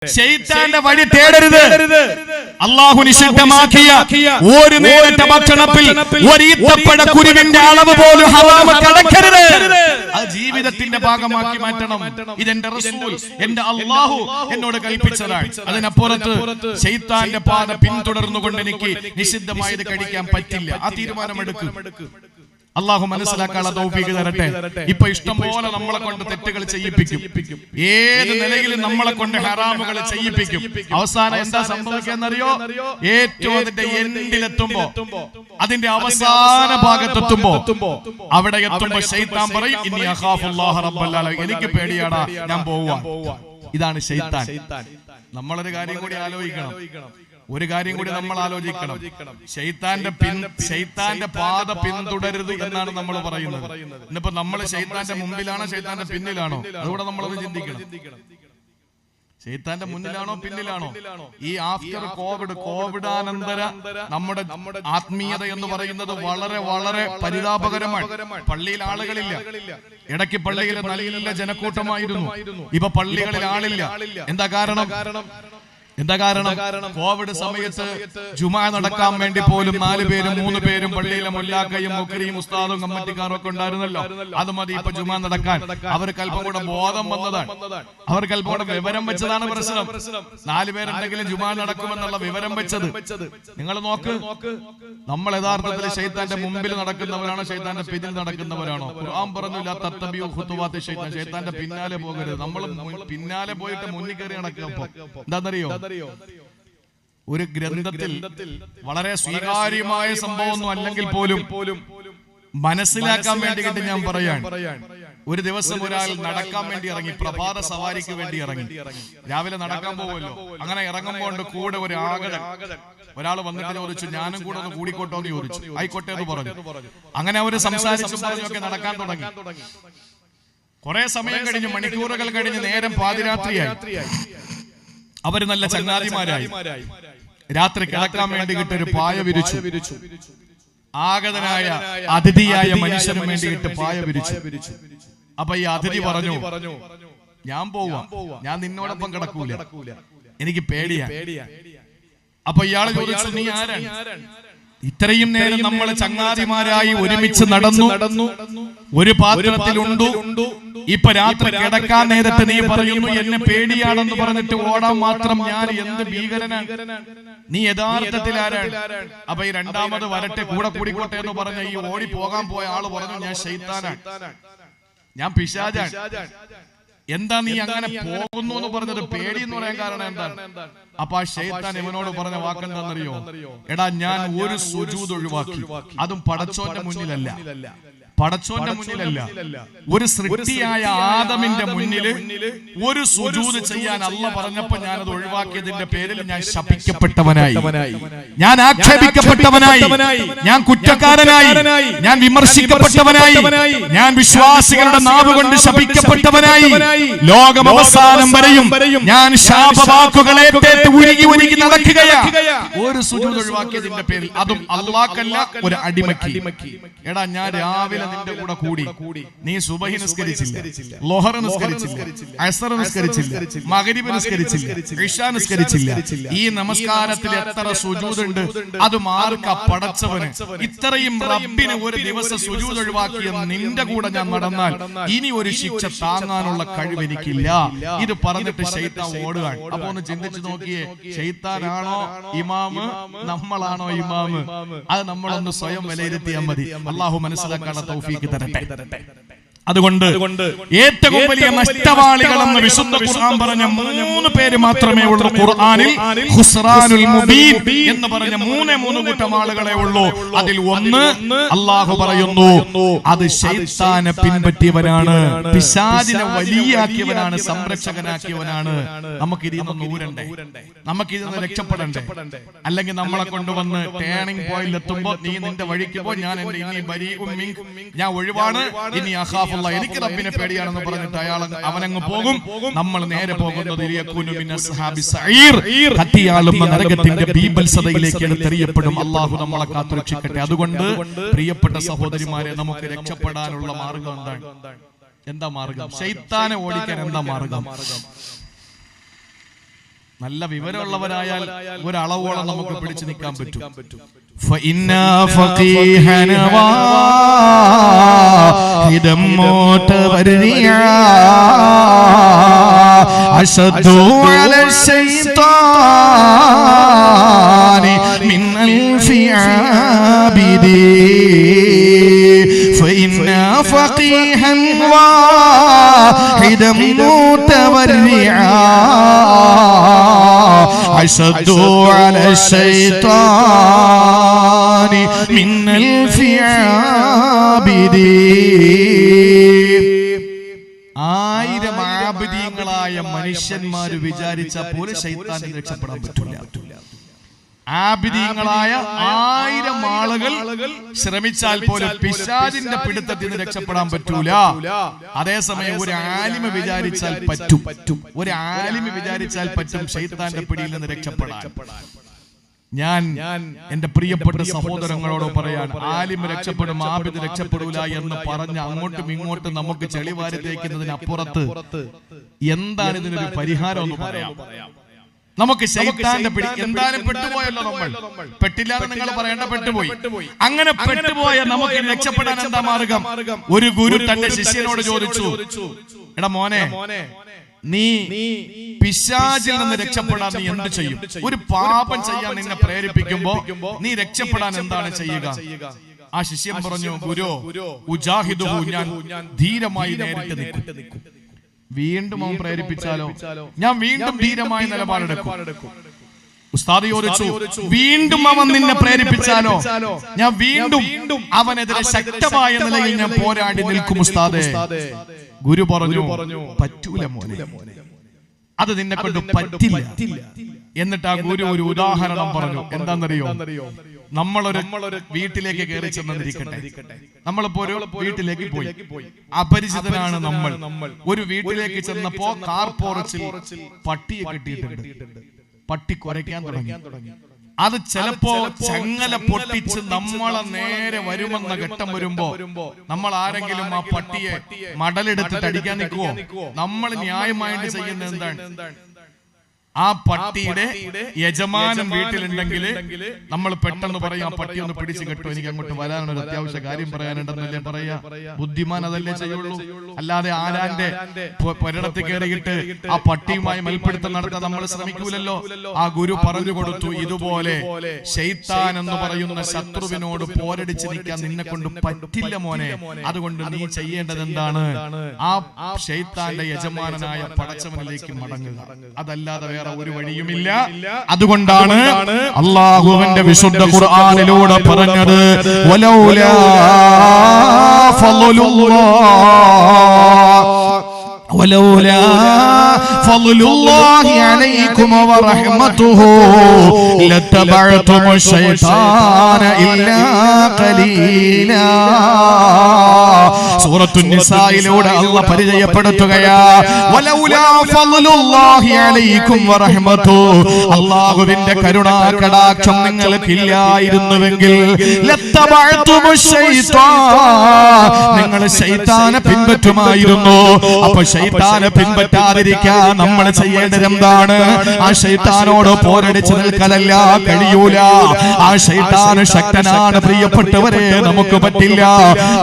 ശൈത്താന്റെ വഴി തേടരുത്. അല്ലാഹു നിഷിദ്ധമാക്കിയ ഒരു നേരത്തെ ഭക്ഷണത്തിൽ ഒരു ഈത്തപ്പഴ കുരുവിന്റെ അളവ് പോലും ഹറാം കടക്കരുത്. അത് ജീവിതത്തിന്റെ ഭാഗമാക്കി മാറ്റണം. ഇതെന്റെ റസൂൽ, എന്റെ അല്ലാഹു എന്നോട് കൽപ്പിച്ചതാണ്. അതിനപ്പുറത്ത് ശൈത്താന്റെ പാത പിന്തുടർന്നുകൊണ്ട് എനിക്ക് നിഷിദ്ധമായത് കഴിക്കാൻ പറ്റില്ല. ആ തീരുമാനമെടുക്കും. അള്ളാഹു മനസ്സിലാക്കാനുള്ള തൗഫീഖ് തരട്ടെ. ഇപ്പൊ ഇഷ്ടംപോലെ നമ്മളെ കൊണ്ട് തെറ്റുകൾ ചെയ്യിപ്പിക്കും. ഏത് നിലയിലും നമ്മളെ കൊണ്ട് ഹറാമുകൾ ചെയ്യിപ്പിക്കും. അവസാനം എന്താ സംഭവിക്കാന്നറിയോ? ഏറ്റവും അതിന്റെ എൻഡിലെത്തുമ്പോ, അതിന്റെ അവസാന ഭാഗത്തെത്തുമ്പോ, അവിടെ എത്തുമ്പോ ശൈത്താൻ പറയും, ഇന്നി അഖാഫുല്ലാഹ റബ്ബൽ ആലമീൻ, എനിക്ക് പേടിയാടാ, ഞാൻ പോവാ. ഇതാണ് ശൈത്താൻ. നമ്മളൊരു കാര്യം കൂടി ആലോചിക്കണം. ഒരു കാര്യം കൂടി നമ്മൾ ആലോചിക്കണം. ശൈത്താന്റെ പാത പിന്തുടരുത് എന്നാണ് നമ്മൾ പറയുന്നത്. ഇന്നിപ്പോ നമ്മൾ ശൈത്താന്റെ മുമ്പിലാണോ ശൈത്താന്റെ പിന്നിലാണോ? അതുകൂടെ നമ്മളത് ചിന്തിക്കണം. ശൈത്താന്റെ മുന്നിലാണോ പിന്നിലാണോ? ഈ ആഫ്റ്റർ കോവിഡാനന്തര നമ്മുടെ ആത്മീയത എന്ന് പറയുന്നത് വളരെ വളരെ പരിതാപകരമാണ്. പള്ളിയിൽ ആളുകളില്ല. ഇടയ്ക്ക് പള്ളിയിൽ നല്ല ജനക്കൂട്ടമായിരുന്നു. ഇപ്പൊ പള്ളികളിൽ ആളില്ല. എന്താ കാരണം? കോവിഡ് സമയത്ത് ജുമാ നടക്കാൻ വേണ്ടി പോലും 4 പേരും 3 പേരും പള്ളിയിലെ മുല്ലാക്കയും മുക്രിയും ഉസ്താദും കമ്മിറ്റിക്കാരും ഒക്കെ ഉണ്ടായിരുന്നല്ലോ. അത് മതി ഇപ്പൊ ജുമാ നടക്കാൻ. അവർക്ക് അല്പം കൂടെ ബോധം വന്നതാണ്. അവർക്ക് അല്പം കൂടെ വിവരം വെച്ചതാണ് പ്രശ്നം. 4 പേരുണ്ടെങ്കിലും ജുമാ നടക്കുമെന്നുള്ള വിവരം വെച്ചത്. നിങ്ങൾ നോക്ക്, നമ്മൾ യഥാർത്ഥത്തിൽ ശൈത്താന്റെ മുമ്പിൽ നടക്കുന്നവരാണോ ശൈത്താന്റെ പിന്നിൽ നടക്കുന്നവരാണോ? ഖുർആൻ പറഞ്ഞു, ലാ തത്തബിഉ ഖുതുവാത്തി ശൈത്താൻ, ശൈത്താന്റെ പിന്നാലെ പോകരുത്. നമ്മൾ പിന്നാലെ പോയിട്ട് മുന്നിൽ കയറി നടക്കുക. അപ്പൊ എന്താണെന്നറിയോ? ഒരു ഗ്രന്ഥത്തിൽ വളരെ സ്വീകാര്യമായ സംഭവമൊന്നും അല്ലെങ്കിൽ പോലും മനസ്സിലാക്കാൻ വേണ്ടിയിട്ട് ഞാൻ പറയാൻ. ഒരു ദിവസം ഒരാൾ നടക്കാൻ വേണ്ടി ഇറങ്ങി, പ്രഭാത സവാരിക്ക് വേണ്ടി ഇറങ്ങി. രാവിലെ നടക്കാൻ പോകുമല്ലോ. അങ്ങനെ ഇറങ്ങുമ്പോൾ കൂടെ ഒരു ആകടൻ ഒരാൾ വന്നിട്ട് ചോദിച്ചു, ഞാനും കൂടെ ഒന്ന് കൂടിക്കോട്ടോ എന്ന് ചോദിച്ചു. ആയിക്കോട്ടെ എന്ന് പറഞ്ഞു. അങ്ങനെ അവര് സംസാരിച്ചു പറഞ്ഞൊക്കെ നടക്കാൻ തുടങ്ങി. കുറെ സമയം കഴിഞ്ഞ്, മണിക്കൂറുകൾ കഴിഞ്ഞ് നേരം പാതിരാത്രിയായി. അവര് നല്ല ചങ്ങാതിമാരായി. രാത്രി കിടക്കാൻ വേണ്ടി ഒരു പായ വിരിച്ചു. ആഗതനായ അതിഥിയായ മനുഷ്യന് വേണ്ടിയിട്ട് പായ വിരിച്ചു. അപ്പൊ ഈ അതിഥി പറഞ്ഞു, ഞാൻ പോവാ, ഞാൻ നിന്നോടൊപ്പം കിടക്കൂല, എനിക്ക് പേടിയാ. അപ്പൊ ഇയാള് ചോദിച്ചു, നീ ആരാണ്? ഇത്രയും നേരം നമ്മൾ ചങ്ങാതിമാരായി ഒരുമിച്ച് നടന്നു, ഒരു പാത്രത്തിലുണ്ടു. ഇപ്പൊ രാത്രി കിടക്കാൻ നേരത്തെ നീ പറയുന്നു എന്നെ പേടിയാണെന്ന് പറഞ്ഞിട്ട് ഓടാൻ മാത്രം ഞാൻ എന്ത് ഭീകരനാണ്? നീ യഥാർത്ഥത്തിൽ ആരാണ്? അപ്പൊ ഈ രണ്ടാമത് വരട്ടെ, കൂടെ കൂടിക്കോട്ടെ എന്ന് പറഞ്ഞ ഈ ഓടി പോകാൻ പോയ ആള് പറഞ്ഞു, ഞാൻ ശൈത്താനാണ്, ഞാൻ പിശാചാണ്. എന്താ നീ അങ്ങനെ പോകുന്നു എന്ന് പറഞ്ഞത്? പേടി എന്ന് പറയാൻ കാരണം എന്താണ്? അപ്പൊ ആ ശൈത്താൻ ഇവനോട് പറഞ്ഞ വാക്കെന്താണെന്നറിയോ? എടാ, ഞാൻ ഒരു സുജൂദ് ഒഴിവാക്കി, അതും പടച്ചോന്റെ മുന്നിലല്ല, പടച്ചോന്റെ മുന്നിലല്ല, ഒരു സൃഷ്ടിയായ ആദമിന്റെ മുന്നില് ഒരു സുജൂദ് ചെയ്യാൻ അല്ല പറഞ്ഞപ്പോ ഞാനത് ഒഴിവാക്കിയതിന്റെ പേരിൽ ഞാൻ ശപിക്കപ്പെട്ടവനായി, ഞാൻ ആക്ഷേപിക്കപ്പെട്ടവനായി, ഞാൻ കുറ്റക്കാരനായി, ഞാൻ വിമർശിക്കപ്പെട്ടവനായി, ഞാൻ വിശ്വാസികളുടെ നാവ് കൊണ്ട് ശപിക്കപ്പെട്ടവനായി. ലോകം അവസാനം വരെയും ഞാൻ ശാപവാക്കുകളെ ഉരുകി നടക്കുകയാ, ഒരു സുജൂദ് ഒഴിവാക്കിയതിന്റെ പേരിൽ, അതും അല്ലാഹ്ക്കല്ല, ഒരു അടിമയ്ക്ക്. എടാ, ഞാൻ രാവിലെ നിന്റെ കൂടെ കൂടി, നീ സുബഹി നിസ്കരിച്ചില്ല, ലോഹർ നിസ്കരിച്ചില്ല, അസ്ർ നിസ്കരിച്ചില്ല, മഗ്രിബ് നിസ്കരിച്ചില്ല, ഇശാ നിസ്കരിച്ചില്ല. ഈ നമസ്കാരത്തിൽ എത്ര സുജൂദ് ഉണ്ട്? അതും ആർക്കാ? പടച്ചവന്. ഇത്രയും റബ്ബിന് ഒരു ദിവസം സുജൂദ് ഒഴിവാക്കിയ നിന്റെ കൂടെ ഞാൻ നടന്നാൽ ഇനി ഒരു ശിക്ഷ താങ്ങാനുള്ള കഴിവ് എനിക്കില്ല. ഇത് പറഞ്ഞിട്ട് ശൈത്താൻ ഓടുകയാണ്. അപ്പൊ ഒന്ന് ചിന്തിച്ചു നോക്കിയേ, ശൈത്താനാണോ ഇമാമ്, നമ്മളാണോ ഇമാമ്? അത് നമ്മളൊന്ന് സ്വയം വിലയിരുത്തിയാൽ മതി. അള്ളാഹു മനസ്സിലാക്കാനുള്ള തൗഫീഖ് തരട്ടെ. അതുകൊണ്ട് ഏറ്റവും വലിയ നഷ്ടവാളികളെന്ന് വിശുദ്ധ ഖുർആൻ പറഞ്ഞ 3 പേര് മാത്രമേ ഉള്ളൂ. ഖുർആനിൽ ഖുസ്റാനുൽ മുബീൻ എന്ന് പറഞ്ഞ 3 കൂട്ടം ആളുകളെ ഉള്ളൂ. അതിൽ ഒന്ന് അല്ലാഹു പറയുന്നു, അത് ശൈത്താനെ പിൻപറ്റിയവനാണ്, പിശാചിനെ വലിയാക്കിയവനാണ്, സംരക്ഷകനാക്കിയവനാണ്. നമുക്ക് ഇതിൽ നിന്ന് ഊരണ്ടേ, നമുക്ക് ഇതിൽ നിന്ന് രക്ഷപ്പെടണ്ടേ? അല്ലെങ്കിൽ നമ്മളെ കൊണ്ടുവന്ന് ടേണിംഗ് പോയിന്റ് എത്തുമ്പോ, നീ നിന്റെ വഴിക്ക് പോ, ഞാൻ ഞാൻ ഒഴിവാണ്, ഇനി അഖാഫ്, എനിക്ക് റബ്ബിനെ പേടിയാണെന്ന് പറഞ്ഞിട്ട് അവനങ്ങ് പോകും. നമ്മൾ നേരെ പോകുന്നത് കത്തിയാളുന്ന നരകത്തിന്റെ ബീഭത്സതയിലേക്ക് എടുത്തെറിയപ്പെടും. അള്ളാഹു നമ്മളെ കാത്തുരക്ഷിക്കട്ടെ. അതുകൊണ്ട് പ്രിയപ്പെട്ട സഹോദരിമാരെ, നമുക്ക് രക്ഷപ്പെടാനുള്ള മാർഗം എന്താണ്? എന്താ മാർഗം? ശൈത്താനെ ഓടിക്കാൻ എന്താ മാർഗം? നല്ല വിവരമുള്ളവരായാൽ ഒരളവോളം നമുക്ക് പിടിച്ചു നിൽക്കാൻ പറ്റും. فإنا فقيها واحدا متبرعا أشد على الشيطان من ألف عابد فإنا فقيها واحدا متبرعا أشد على الشيطان من ألف عابد. 1000 ആബിദീങ്ങളായ മനുഷ്യന്മാര് വിചാരിച്ചാൽ പോലും ശൈത്താനിൽ രക്ഷപ്പെടാൻ പറ്റില്ല. ആബിദീങ്ങളായ 1000 ആളുകൾ ശ്രമിച്ചാൽ പോലും പിശാചിന്റെ പിടുത്തത്തിൽ നിന്ന് രക്ഷപ്പെടാൻ പറ്റൂല. അതേസമയം ഒരു ആലിമ വിചാരിച്ചാൽ പറ്റും. ഒരു ആലിമ വിചാരിച്ചാൽ പറ്റും ശൈത്താന്റെ പിടിയിൽ നിന്ന് രക്ഷപ്പെടാൻ. ഞാൻ എന്റെ പ്രിയപ്പെട്ട സഹോദരങ്ങളോട് പറയാൻ, ആലിം രക്ഷപ്പെടും ആബിദ് രക്ഷപ്പെടൂല എന്ന് പറഞ്ഞ് അങ്ങോട്ടും ഇങ്ങോട്ടും നമുക്ക് ചെളിവാരി തേക്കുന്നതിനപ്പുറത്ത് എന്താണ് ഇതിനൊരു പരിഹാരം എന്ന് പറയാം. നമുക്ക് ശൈത്താന്റെ പിടി എന്തായാലും പെട്ടുപോയല്ലോ. നമ്മൾ പെട്ടില്ലാതെ നിങ്ങൾ പറയേണ്ട പെട്ടുപോയി. അങ്ങനെ പെട്ടുപോയ നമുക്ക് രക്ഷപ്പെടാൻ എന്താ മാർഗം? ഒരു ഗുരു തന്റെ ശിഷ്യനോട് ചോദിച്ചു, എടാ മോനെ, നീ പിശാചിൽ നിന്ന് രക്ഷപ്പെടാൻ നീ എന്ത് ചെയ്യും? ഒരു പാപം ചെയ്യാൻ നിന്നെ പ്രേരിപ്പിക്കുമ്പോ നീ രക്ഷപ്പെടാൻ എന്താണ് ചെയ്യുക? ആ ശിഷ്യൻ പറഞ്ഞു, ഗുരു ഉജാഹിദുഹു, ഞാൻ ധീരമായി നേരിട്ട് നിൽക്കും. വീണ്ടും അവൻ പ്രേരിപ്പിച്ചാലോ? ഞാൻ വീണ്ടും ധീരമായ നിലപാടെടുക്കും. ഉസ്താദ് ചോദിച്ചു, വീണ്ടും അവൻ നിന്നെ പ്രേരിപ്പിച്ചാലോ? ഞാൻ വീണ്ടും അവനെതിരെ ശക്തമായ നിലയിൽ ഞാൻ പോരാടി നിൽക്കും ഉസ്താദേ. ഗുരു പറഞ്ഞു, പറ്റൂല മോനെ, അത് നിന്നെ കൊണ്ട് പറ്റില്ല. എന്നിട്ട് ആ ഗുരു ഒരു ഉദാഹരണം പറഞ്ഞു. എന്താണെന്നറിയോ? നമ്മളൊരു വീട്ടിലേക്ക് കയറി ചെന്നിരിക്കട്ടെ. നമ്മളിപ്പോ ഒരു വീട്ടിലേക്ക് പോയി, അപരിചിതനാണ് നമ്മൾ. ഒരു വീട്ടിലേക്ക് ചെന്നപ്പോ കാർ പോർച്ചിൽ പട്ടിയെ കെട്ടിയിട്ടുണ്ട്. പട്ടി കുരയ്ക്കാൻ തുടങ്ങി. അത് ചിലപ്പോ ചങ്ങല പൊട്ടിച്ച് നമ്മളെ നേരെ വരുമെന്ന ഘട്ടം വരുമ്പോ നമ്മൾ ആരെങ്കിലും ആ പട്ടിയെ മടലെടുത്തിട്ട് അടിക്കാൻ നിൽക്കുവോ? നമ്മൾ ന്യായമായിട്ട് ചെയ്യുന്നത് എന്താണ്? ആ പട്ടിയുടെ യജമാനൻ വീട്ടിലുണ്ടെങ്കിൽ നമ്മൾ പെട്ടെന്ന് പറയും, ആ പട്ടി ഒന്ന് പിടിച്ചു കെട്ടു, എനിക്ക് അങ്ങോട്ട് വരാനൊരു അത്യാവശ്യ കാര്യം പറയാനുണ്ടെന്നല്ലേ പറയാ. ബുദ്ധിമാൻ അതല്ലേ ചെയ്യുള്ളൂ. അല്ലാതെ ആരാന്റെ ഒരിടത്ത് കയറിയിട്ട് ആ പട്ടിയുമായി മൽപ്പിടുത്തം നടത്താൻ നമ്മൾ ശ്രമിക്കൂലല്ലോ. ആ ഗുരു പറഞ്ഞു കൊടുത്തു, ഇതുപോലെ ശൈത്താൻ എന്ന് പറയുന്ന ശത്രുവിനോട് പോരടിച്ച് നിൽക്കാൻ നിന്നെ കൊണ്ട് പറ്റില്ല മോനെ. അതുകൊണ്ട് നീ ചെയ്യേണ്ടത് എന്താണ്? ആ ശൈത്താന്റെ യജമാനനായ പടച്ചവനിലേക്ക് മടങ്ങുക. അതല്ലാതെ വേറെ ഒരു വഴിയുമില്ല. അതുകൊണ്ടാണ് അല്ലാഹുവിന്റെ വിശുദ്ധ ഖുർആനിലൂടെ പറഞ്ഞത്, വലൗലാ ഫളുല്ലാഹി അലൈക്കും വറഹ്മതുഹു ലതബഅതും ശൈത്താന ഇല്ലാ ഖലീലാ. സൂറത്തുൻ നിസായിലൂടെ അല്ലാഹു പരിചയപ്പെടുത്തുകയാ, വലൗലാ ഫളുല്ലാഹി അലൈക്കും വറഹ്മതുഹു, അല്ലാഹുവിന്റെ കരുണാ കടാക്ഷം നിങ്ങൾക്കില്ലായിരുന്നുവെങ്കിൽ ലതബഅതും ശൈത്താൻ, നിങ്ങൾ ശൈത്താനെ പിൻപറ്റുമായിരുന്നു. അപ്പോൾ ശൈത്താനെ പിൻപറ്റാതിരിക്കാൻ നമ്മൾ ചെയ്യേണ്ടത് എന്താണ്? ആ ശൈത്താനോട് പോരടിച്ച് നിൽക്കലല്ല, കഴിയൂല. ആ ശൈത്താൻ ശക്തനാണ് പ്രിയപ്പെട്ടവരെ, നമുക്ക് പറ്റില്ല.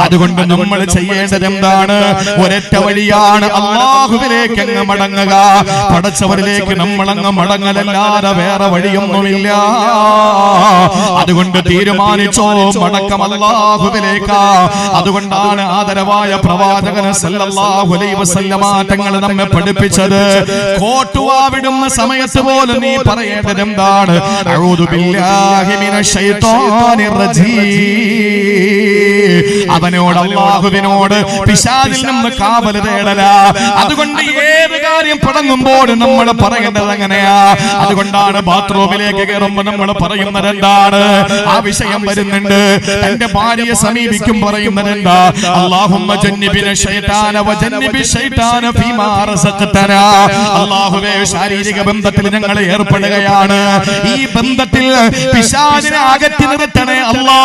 അതുകൊണ്ട് നമ്മൾ ചെയ്യേണ്ടത് എന്താണ്? ഒരൊറ്റ വഴിയാണ്, അല്ലാഹുവിലേക്ക് അങ്ങ് മടങ്ങുക. പടച്ചവരിലേക്ക് നമ്മൾ അങ്ങ് മടങ്ങലല്ലാതെ വേറെ വഴിയൊന്നുമില്ല. അതുകൊണ്ട് തീരുമാനിച്ചോ, മടക്കം അല്ലാഹുവിലേക്കാ. അതുകൊണ്ടാണ് ആദരവായ പ്രവാചകൻ സല്ലല്ലാഹു അലൈഹി വസല്ലമ തങ്ങൾ നമ്മെ പഠിപ്പിച്ചത്, കോട്ടുവാവിടുന്ന സമയത്ത് പോലും നീ പറയേണ്ടത് എന്താണ്? അഊദു ബില്ലാഹി മിനശ് ശൈത്വാനിർ റജീം. അവനോട്, അല്ലാഹുവിനോട് പിശാചിൽ നിന്ന് കാവൽ തേടല. അതുകൊണ്ട് ഏത് കാര്യം തുടങ്ങുമ്പോൾ നമ്മൾ പറയേണ്ടത് അങ്ങനെയാ. അതുകൊണ്ടാണ് ബാത്റൂമിലേക്ക് കയറുമ്പോൾ നമ്മൾ പറയുന്നത് എന്താണ്? ആ വിഷയം വരുന്നുണ്ട്. തന്റെ ഭാര്യയെ സമീപിക്കും പറയുന്നത് എന്താ? അല്ലാഹുമ്മ ജന്നിബിന ശൈത്താന വജന്നിബി ശൈത്താന ശൈത്താന ഫീമാ റസഖ്തനാ. അല്ലാഹുവേ ശാരീരിക ബന്ധത്തിൽ ഞങ്ങൾ ഏർപ്പെടുകയാണ്. ഈ ബന്ധത്തിൽ പിശാചിനെ അകറ്റി നിർത്തണേ അല്ലാ.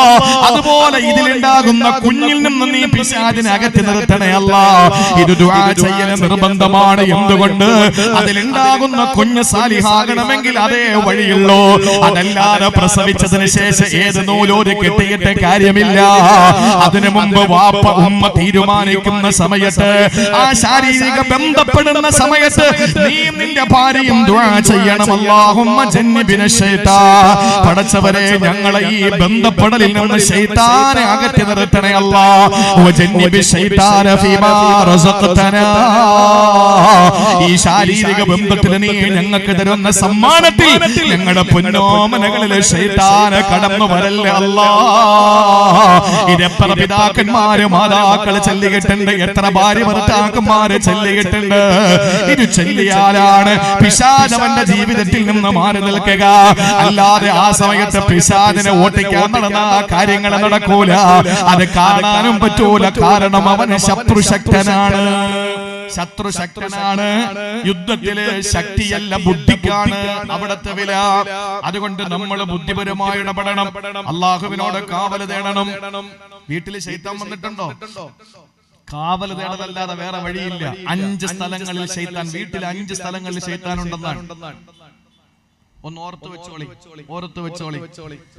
അതുപോലെ ഇതിലുണ്ടാകുന്ന കുഞ്ഞിൽ നിന്ന് നീ പിശാചിനെ അകറ്റി നിർത്തണേ അല്ലാ. ഇത് ദുആ ചെയ്യൽ നിർബന്ധമാണ്. എന്തുകൊണ്ട്? അതിലുണ്ടാകുന്ന കുഞ്ഞ് സാലിഹാകണമെങ്കിൽ അതേ വഴിയുള്ളൂ. അതല്ലാതെ പ്രസവിച്ചതിന് ശേഷം ഏത് നൂലോര് കെട്ടിയിട്ട് കാര്യമില്ല. അതിനു മുമ്പ് വാപ്പ ഉമ്മ തീരുമാനിക്കുന്ന സമയത്ത്, ആ ശാരീരിക ബന്ധപ്പെടുന്ന സമയത്ത് നീ നിന്റെ ഭാര്യയും ദുആ ചെയ്യണം. അല്ലാഹുമ്മ ജന്നിബിന ശൈത്താൻ. പടച്ചവരെ ഞങ്ങളെ ഈ ബന്ധപ്പെടലിൽ നിന്ന് ശൈത്താനെ അകറ്റി നിർത്തണേ അല്ലാ. വജന്നിബി ശൈത്താന ഫീമാ റസഖ്തനാ. ഈ ശാരീരിക ബന്ധത്തിൽ നീ ഞങ്ങൾക്ക് തരുന്ന സമ്മാനത്തിൽ ഞങ്ങളുടെ പൊന്നോമനകളിലെ ശൈത്താനെ കടന്നു വരല്ലേ അല്ലാ. ഇതെത്ര പിതാക്കന്മാര് മാതാക്കള് ചൊല്ലിയിട്ടുണ്ട്, എത്ര ഭാര്യ ഭർത്താക്കന്മാര് ചൊല്ലിയിട്ടുണ്ട്. ഇത് ചൊല്ലിയാലാണ് പിശാചവന്റെ ജീവിതത്തിൽ നിന്ന് മാറി നിൽക്കുക. അല്ലാതെ ആ സമയത്ത് പിശാചിനെ ഓട്ടിക്കാൻ നടന്ന കാര്യങ്ങൾ നടക്കൂല. അത് കാണാനും പറ്റൂല. കാരണം അവന് ശത്രുശക്തനാണ്. ശത്രുശക്തനാണ്. യുദ്ധത്തില് ശക്തിയല്ല ബുദ്ധിക്കാണ് അവിടത്തെ വില. അതുകൊണ്ട് നമ്മൾ ബുദ്ധിപരമായി ഇടപെടണം. അള്ളാഹുവിനോട് കാവല് തേടണം. വീട്ടിൽ ശൈത്താൻ വന്നിട്ടുണ്ടോ? കാവല് തേടലല്ലാതെ വേറെ വഴിയില്ല. 5 സ്ഥലങ്ങളിൽ ശൈത്താൻ, വീട്ടിൽ 5 സ്ഥലങ്ങളിൽ ശൈത്താൻ ഉണ്ടെന്നാണ്. ഒന്ന് ഓർത്ത് വെച്ചോളി.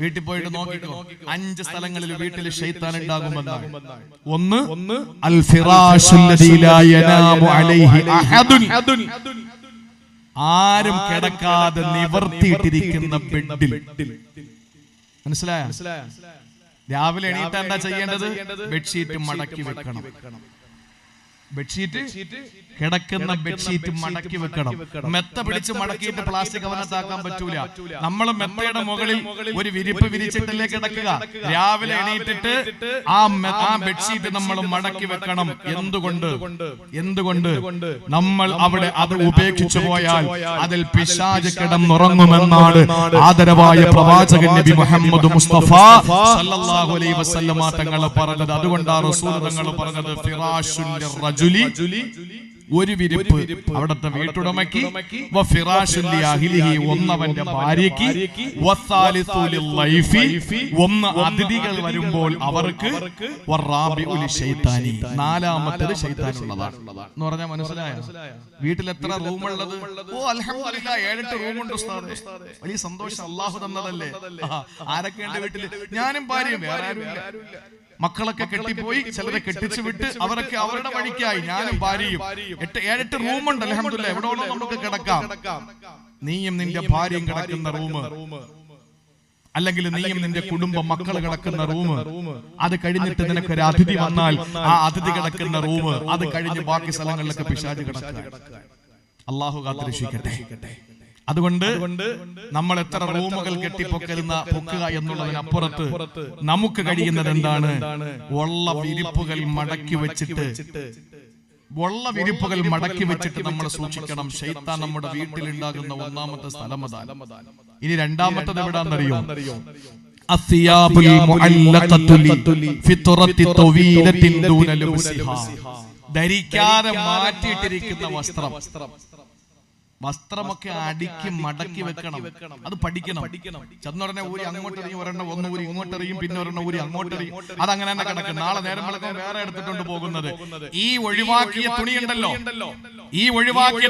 വീട്ടിൽ പോയിട്ട് നോക്കിക്കോ. 5 സ്ഥലങ്ങളിൽ വീട്ടിൽ ശൈത്താൻ ഉണ്ടാകുമെന്നാണ്. ഒന്ന് അൽ ഫിറാശുല്ലദീ ലാ യനാമു അലൈഹി അഹദുൻ. ആരും കിടക്കാതെ നിവർത്തിയിട്ടിരിക്കുന്ന ബെഡിൽ. മനസ്സിലായോ? രാവിലെ എണീറ്റാ എന്താ ചെയ്യേണ്ടത്? ബെഡ്ഷീറ്റ് മടക്കി വെക്കണം. ബെഡ്ഷീറ്റ് കിടക്കുന്ന ബെഡ്ഷീറ്റ് മടക്കി വെക്കണം. മെത്ത പിടിച്ച് മടക്കിയിട്ട് പ്ലാസ്റ്റിക് അവനത്താക്കാൻ പറ്റൂല. നമ്മൾ മെത്തയുടെ മുകളിൽ ഒരു വിരിപ്പ് വിരിച്ചിട്ടല്ലേ കിടക്കുക. രാവിലെ എണീറ്റിട്ട് ആ ബെഡ്ഷീറ്റ് നമ്മൾ മടക്കി വെക്കണം. എന്തുകൊണ്ട്? നമ്മൾ അവിടെ അത് ഉപേക്ഷിച്ചു പോയാൽ അതിൽ പിശാച് കിടന്നുറങ്ങുമെന്നാണ് ആദരവായ പ്രവാചകൻ നബി മുഹമ്മദ് മുസ്തഫ സല്ലല്ലാഹു അലൈഹി വസല്ലമ തങ്ങൾ പറഞ്ഞത്. അതുകൊണ്ടാണ് റസൂൽ തങ്ങൾ പറഞ്ഞത് ഫിറാശുൽ റജുലി, ഒരു വിരിപ്പ് അവിടുത്തെ വീട്ടുടമയ്ക്ക്, ഒന്നവന്റെ ഭാര്യയ്ക്ക്, ഒന്ന് അതിഥികൾ വരുമ്പോൾ അവർക്ക്, നാലാമത്തേത് ശൈത്താനുള്ളതാണ് എന്ന് പറഞ്ഞാൽ മനസ്സിലായോ? വീട്ടിൽ എത്ര റൂമുള്ളത്? ഓ അൽഹംദുലില്ലാ 7-8 റൂമുണ്ട് ഉസ്താദേ. വലിയ സന്തോഷം, അല്ലാഹു തന്നതല്ലേ. ആരൊക്കെയുണ്ട് വീട്ടിൽ? ഞാനും ഭാര്യയും, വേറെ ആരുമില്ല. മക്കളൊക്കെ കെട്ടിപ്പോയി, ചിലരെ കെട്ടിച്ചു വിട്ട് അവരൊക്കെ അവരുടെ വഴിക്കായി. ഞാനും ഭാര്യയും 7-8 റൂമുണ്ട് അൽഹംദുലില്ലാ. എവിടെ ഉള്ളൂ നമുക്ക് കിടക്കാം. നീയും നിന്റെ ഭാര്യയും കിടക്കുന്ന റൂം, അല്ലെങ്കിൽ നീയും നിന്റെ കുടുംബം മക്കൾ കിടക്കുന്ന റൂം, അത് കഴിഞ്ഞിട്ട് നിനക്കൊരു അതിഥി വന്നാൽ ആ അതിഥി കിടക്കുന്ന റൂം, അത് കഴിഞ്ഞ് ബാക്കി സ്ഥലങ്ങളിലൊക്കെ പിശാച് കിടക്കുക. അല്ലാഹു കാത്തുരക്ഷിക്കട്ടെ. അതുകൊണ്ട് നമ്മൾ എത്ര റൂമുകൾ പൊക്കുക എന്നുള്ളതിനപ്പുറത്ത് നമുക്ക് കഴിയുന്നത് എന്താണ്? ഉള്ള വിരിപ്പുകൾ മടക്കി വെച്ചിട്ട് നമ്മൾ സൂക്ഷിക്കണം. ശൈത്താൻ നമ്മുടെ വീട്ടിലുണ്ടാകുന്ന ഒന്നാമത്തെ സ്ഥലം അതാണ്. ഇനി രണ്ടാമത്തത് എവിടാന്നറിയോ? അസ്സിയാബുൽ മുഅല്ലഖത്തു ഫിത്രത്തി തവീലത്തിൻ ദൂന ലുബ്സിഹാ. ധരിക്കാതെ മാറ്റിയിട്ടിരിക്കുന്ന വസ്ത്രമൊക്കെ അടുക്കി മടക്കി വെക്കണം. അത് പഠിക്കണം. ചെന്നുടനെ ഊരി അങ്ങോട്ടെറിയും, ഒരെണ്ണം ഒന്ന് ഊരി ഇങ്ങോട്ടെറിയും, പിന്നെ ഒരെണ്ണം ഊരി അങ്ങോട്ടെറിയും. അതങ്ങനെ തന്നെ കിടക്കും. നാളെ നേരം വിളക്കാൻ വേറെ എടുത്തിട്ടുണ്ട് പോകുന്നത്. ഈ ഒഴിവാക്കിയ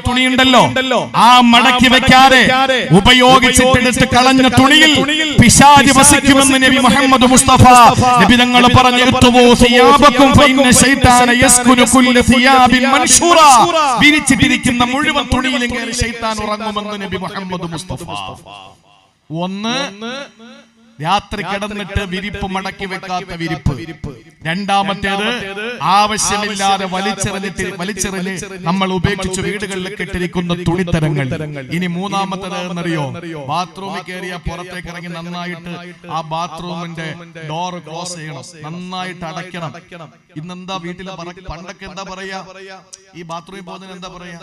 തുണിയുണ്ടല്ലോ, ആ മടക്കി വെക്കാതെ ഉപയോഗിച്ചിട്ടെടുത്ത് കളഞ്ഞ തുണിയിൽ പിശാച് വസിക്കുമെന്ന് നബി മുഹമ്മദ് മുസ്തഫ നബി തങ്ങൾ പറഞ്ഞു. വിരിച്ചിട്ടിരിക്കുന്ന മുഴുവൻ തുണിയിലും കയറി ശൈത്താൻ ഉറങ്ങുമെന്ന് നബി മുഹമ്മദ് മുസ്തഫ. ഒന്ന്, രാത്രി കിടന്നിട്ട് വിരിപ്പ് മടക്കി വെക്കാത്ത വിരിപ്പ്. രണ്ടാമത്തേത് ആവശ്യമില്ലാതെ വലിച്ചെറിഞ്ഞ് നമ്മൾ ഉപേക്ഷിച്ച് വീടുകളിൽ കെട്ടിരിക്കുന്ന തുണിത്തരങ്ങൾ. ഇനി മൂന്നാമത്തേത് എന്നറിയോ? ബാത്റൂമിൽ കയറിയ പുറത്തേക്ക് ഇറങ്ങി നന്നായിട്ട് ആ ബാത്റൂമിന്റെ ഡോർ ക്ലോസ് ചെയ്യണം, നന്നായിട്ട് അടയ്ക്കണം. ഇന്നെന്താ വീട്ടിൽ പണ്ടൊക്കെ എന്താ പറയാ? ഈ ബാത്റൂമിൽ പോകുന്നതിന് എന്താ പറയാ?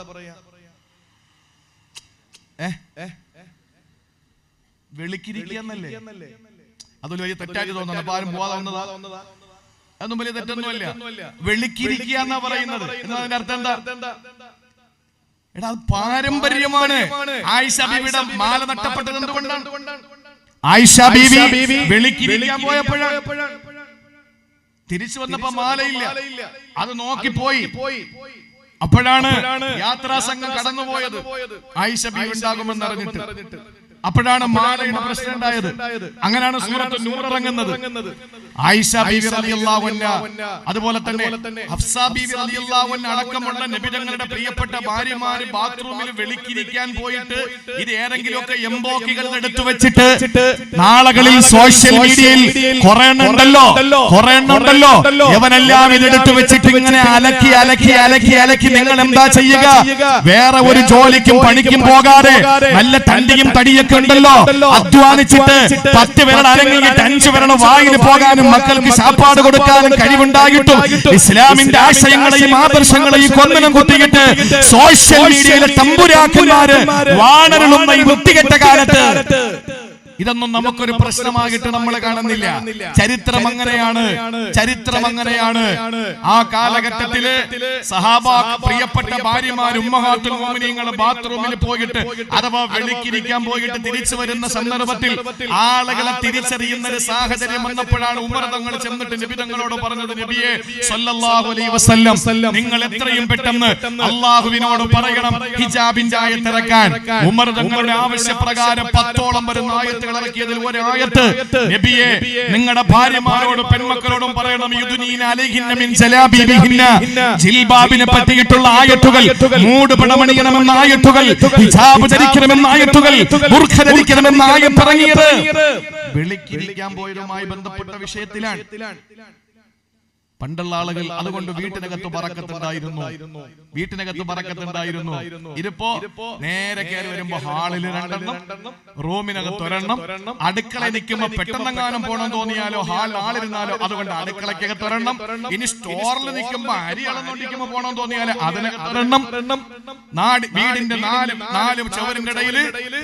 വെളിക്കിരിക്കുന്നല്ലേ? അതൊരു വലിയ തെറ്റായിട്ട് തോന്നുന്നു. അപ്പൊ ആരും പോവാതെ വന്നതാ. അതൊന്നും വലിയ തെറ്റൊന്നുമല്ല. വെളുക്കിരിക്കുക എന്നാ പറയുന്നത്. എന്നതിന്റെ അർത്ഥം എന്താ? എടാ അത് പാരമ്പര്യമാണ്. ആയിഷ ബീവിയുടെ മാല നഷ്ടപ്പെട്ടത് എന്തുകൊണ്ടാണ്? ആയിഷ ബീവി വെളുക്കിരിക്കാൻ പോയപ്പോഴാണ്, തിരിച്ചു വന്നപ്പോ മാലയില്ല. അത് നോക്കിപ്പോയി. അപ്പോഴാണ് യാത്രാ സംഘം കടന്നുപോയത്. ആയിഷ ബീവി ഉണ്ടാകുമെന്ന് അറിഞ്ഞിട്ട്. അപ്പോഴാണ് മാലയുടെ പ്രശ്നം ഉണ്ടായത്. അങ്ങനെയാണ് സൂറത്ത് നൂർ ഇറങ്ങുന്നത്. ആയിഷ ബീവി റളിയല്ലാഹു അൻഹ, അതുപോലെ തന്നെ ഹഫ്സ ബീവി റളിയല്ലാഹു അൻഹ അടക്കമുള്ള നബി തങ്ങളുടെ പ്രിയപ്പെട്ട ഭാര്യമാര് ബാത്റൂമിൽ വെളിക്കിരിക്കാൻ പോയിട്ട് ഇത് ഏതെങ്കിലുമൊക്കെ എംബോക്കികൾ എടുത്തു വെച്ചിട്ട് നാളുകളിൽ സോഷ്യൽ മീഡിയയിൽ കുറെ എണ്ണുണ്ടല്ലോ ഇവനെല്ലാം ഇതെടുത്തു വെച്ചിട്ട് ഇങ്ങനെ അലക്കി അലക്കി അലക്കി അലക്കി നിങ്ങൾ എന്താ ചെയ്യുക? വേറെ ഒരു ജോലിക്കും പണിക്കും പോകാതെ നല്ല തണ്ടിയും തടിയൊക്കെ ഉണ്ടല്ലോ, അധ്വാനിച്ചിട്ട് 10 വിരൽ അരങ്ങിയിട്ട് 5 വിരൽ വായിൽ പോകാനും മക്കൾക്ക് ശാപ്പാട് കൊടുക്കാനും കഴിവുണ്ടായിട്ടും ഇസ്ലാമിന്റെ ആശയങ്ങളെയും ആദർശങ്ങളെയും കൊന്നനം കുത്തിയിട്ട് സോഷ്യൽ മീഡിയയിലെ തമ്പുരാക്കന്മാര് വാണരുളുന്ന ഈ വൃത്തികെട്ട കാലത്ത് ഇതൊന്നും നമുക്കൊരു പ്രശ്നമായിട്ട് നമ്മൾ കാണുന്നില്ല. ചരിത്രം അങ്ങനെയാണ്. ആ കാലഘട്ടത്തില് സഹാബ പ്രിയപ്പെട്ട ഭാര്യമാർ ഉമ്മഹാത്തുൽ മുഅ്മിനീങ്ങൾ ബാത്റൂമിൽ പോയിട്ട് അഥവാ വെളിക്കിരിക്കാൻ പോയിട്ട് തിരിച്ചു വരുന്ന സന്ദർഭത്തിൽ ആളുകളെ തിരിച്ചറിയുന്ന ഒരു സാഹചര്യം വന്നപ്പോഴാണ് ഉമർ തങ്ങൾ ചെന്നിട്ട് നബി തങ്ങളോട് പറഞ്ഞത്, നബിയെ സല്ലല്ലാഹു അലൈഹി വസല്ലം, നിങ്ങൾ എത്രയും പെട്ടെന്ന് അല്ലാഹുവിനോട് പറയണം ഹിജാബിന്റെ ആയത്ത് ഇറക്കാൻ. ഉമർ തങ്ങളുടെ ആവശ്യപ്രകാരം 10ഓളം വരുന്ന ആയത്തുകൾ ഇറക്കിയതിൽ ഒരു ആയത്ത്, നബിയെ നിങ്ങളുടെ ഭാര്യമാരോടും പെൺമക്കളോടും പറയണം യുദ്നീന അലൈഹിന്ന മിൻ ജലാബിബിഹിന്ന, ജിൽബാബിനെ പറ്റിയിട്ടുള്ള ആയത്തുകൾ, മൂട് പണമണിയണമെന്ന ആയത്തുകൾ, ഹിജാബ് ധരിക്കണമെന്ന ആയത്തുകൾ, ബുർഖ ധരിക്കണമെന്ന ആയത്ത് ഇറങ്ങിയത് വെളിക്കിരിക്കാൻ പോയതുമായി ബന്ധപ്പെട്ട വിഷയത്തിലാണ്. പണ്ടുള്ള ആളുകൾ അതുകൊണ്ട് വീട്ടിനകത്ത് ബറക്കത്തുണ്ടായിരുന്നു. ഇതിപ്പോ നേരെ കയറി വരുമ്പോ ഹാളിൽ 2 റൂമിനകത്ത് 1, അടുക്കള നിൽക്കുമ്പോ പെട്ടെന്നെങ്ങാനും പോകണം തോന്നിയാലോ ആളിരുന്നാലോ അതുകൊണ്ട് അടുക്കളക്കകത്ത് 1, ഇനി സ്റ്റോറിൽ നിൽക്കുമ്പോ അരി അളന്നോണ്ടിരിക്കുമ്പോ പോകണം തോന്നിയാലോ അതിനകത്ത് 1, വീടിന്റെ 4 ചുവരിന്റെ ഇടയിൽ